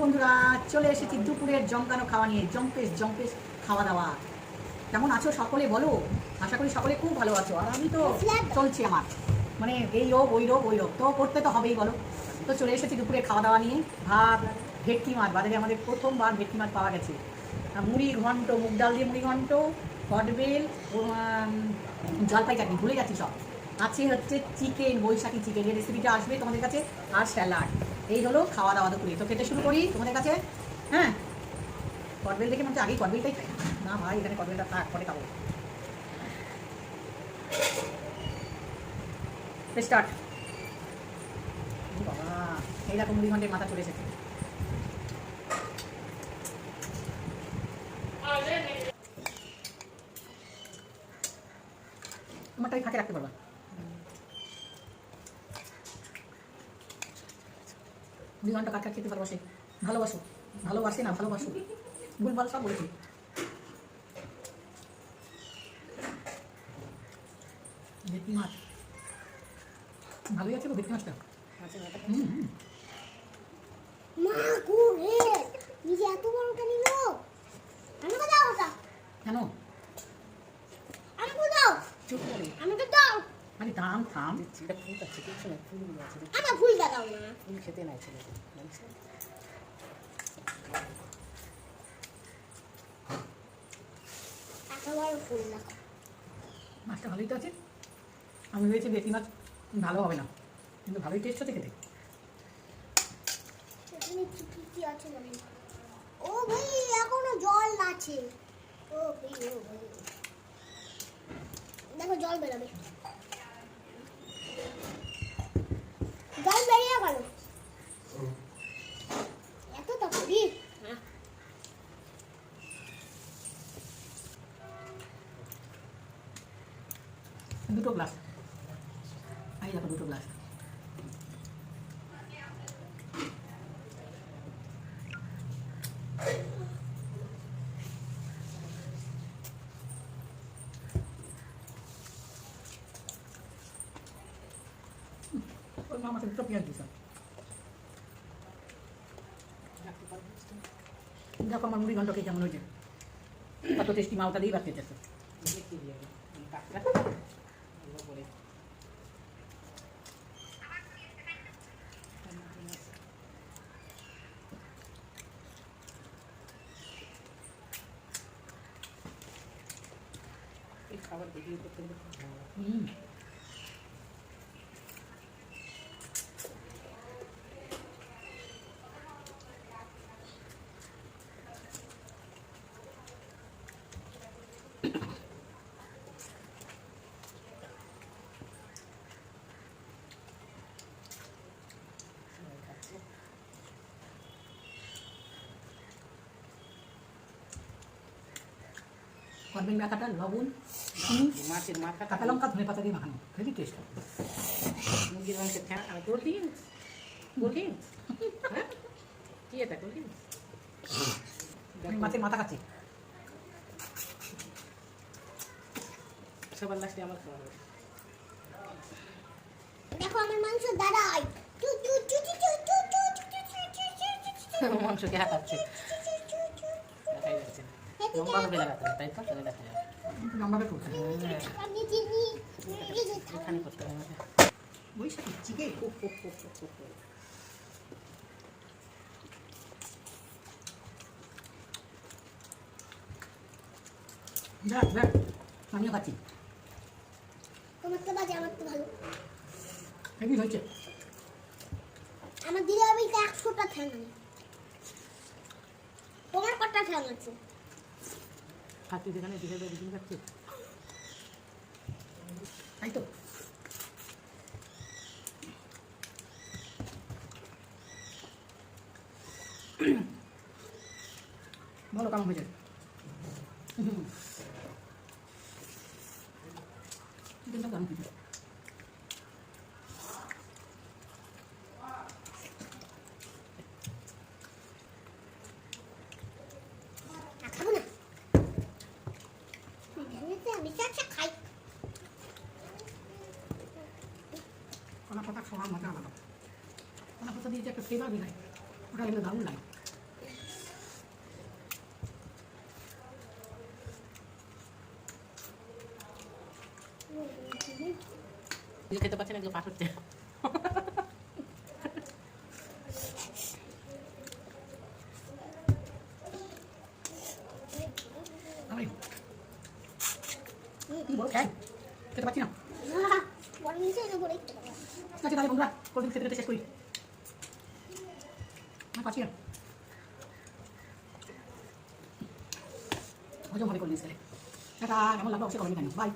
বন্ধুরা, চলে এসেছি দুপুরের জমকানো খাওয়া নিয়ে। জম্পেশ খাওয়া দাওয়া। কেমন আছো সকলে বলো? আশা করি সকলে খুব ভালো আছো। আর আমি তো চলছি আমার, মানে এই রোগ ওই রোগ তো করতে তো হবেই বলো। তো চলে এসেছি দুপুরে খাওয়া দাওয়া নিয়ে। ভাত, ভেটকি মাছ, বাজারে আমাদের প্রথমবার ভেটকি মাছ পাওয়া গেছে। মুড়ি ঘন্ট, মুগ ডাল দিয়ে মুড়ি ঘন্ট, কটবেল, জলপাই চাটনি, ভুলে যাচ্ছি সব। আছে হচ্ছে চিকেন, বৈশাখী চিকেন, এই রেসিপিটা আসবে তোমাদের কাছে। আর স্যালাড। এই হলো খাওয়া দাওয়া দুপুরে। তো খেতে শুরু করি তোমাদের কাছে। হ্যাঁ, কটবেল দেখে মনে হচ্ছে আগেই কটবেলটাই খাই। না ভাই, এখানে কটবেলটা থাক, পরে খাবো। স্টার্ট। বাবা, এইরকম মুড়ি ঘন্টের মাথা চলে এসেছে। তোমারটাই ফাঁকে রাখতে পারবা। মুড়ি ঘন্টা কাকা খেতে ভালোবাসে। ভালোবাসে না, ভালোবাসো। ভুলভাল সব বলেছি। ভেটকি মাছ ভালোই আছে গো, ভেটকি মাছটা। মা ঘুরে নিজে এত বড়টা নিল। আমাকে দাও ওটা। কেন? আমাকে দাও। চুপ করে। আমাকে দাও। মানে থাম। সেটা ফুল আছে, কিছু না, ফুলগুলো আছে। আমার ফুলটা দাও না। ফুল খেতে নাই ছেলেকে, জানিস না? একেবারে ফুল না। মাছটা ভালোই তো আছে। আমি ভেবেছি ভেটকি মাছ ভালো হবে না, কিন্তু ভালোই টেস্ট হচ্ছে খেতে। এখানে কি আছে জানি না। ও ভাই, এখনো জল আছে। ও ভাই, দেখো জল বেরোবে। জল বেরিয়ে গেল। এত তাড়াতাড়ি? দুটো গ্লাস। এই দেখো, দুটো গ্লাস। ওই মামাকে দুটো পেঁয়াজ দিয়েছে। দেখো আমার মুড়ি ঘন্টকে কেমন হয়েছে। কত টেস্টি, মা ওটা দিয়েই ভাত খেতেছে। এই খাবার ভিডিও করতে গেলে খুব ভালো লাগে। সবাই খাচ্ছে। করবেন মাখাটা, লবণ, মাছের মাথা কাঁচা লঙ্কা, ধনে পাতা দিয়ে মাখানো, ভেরি টেস্ট। মুরগির মাংসের ঠ্যাং আর কোল্ড ড্রিঙ্কস। হ্যাঁ, কি এটা কোল্ড ড্রিঙ্কস? মাছের মাথা খাচ্ছি। সবার লাস্টে আমার খাওয়া হবে। দেখো আমার মাংস দাঁড়াই। চু চু চু চু চু চু চু চু চু চু চু চু। মাংসকে হাঁটাচ্ছে, দেখাই যাচ্ছে না। লম্বা হবে লাগাতে হবে, তাই তো? তাহলে দেখা যাবে। লম্বাবে করছে। আমি চিনি। এখানে করতে হবে আমাকে। বৈশাখী চিকেন। দেখ, আমিও খাচ্ছি। তোমার তো বাজে, আমার তো ভালো। হেভি হয়েছে। আমার দিলে আমি 100টা ঠ্যাং আনি। তোমার কটা ঠ্যাং আছে? খাচ্ছি যেখানে দিকে দিকে খাচ্ছি। তাই তো। বলো কেমন হয়েছে? চিকেনটা কেমন হয়েছে? খাবো না। আমি খাই। কলা পাতা খাওয়ার মজা আলাদা। কলা পাতা দিয়ে যে একটা ফ্লেভার বেরোয়, ওটা কিন্তু দারুণ লাগে। এদিকে খেতে পারছে না, এদিকে পাশ হচ্ছে। আমি কি বলো খাই খেতে পাচ্ছি না। বড় নিচে এনে বলে খেতে পারবো। আচ্ছা তাহলে বন্ধুরা কোনদিন খেতে খেতে শেষ করি। আমি পাচ্ছি না, হজম হবে কোনদিন খেলে। টাটা, কেমন লাগলো অবশ্যই কমেন্টে জানিও। বাই।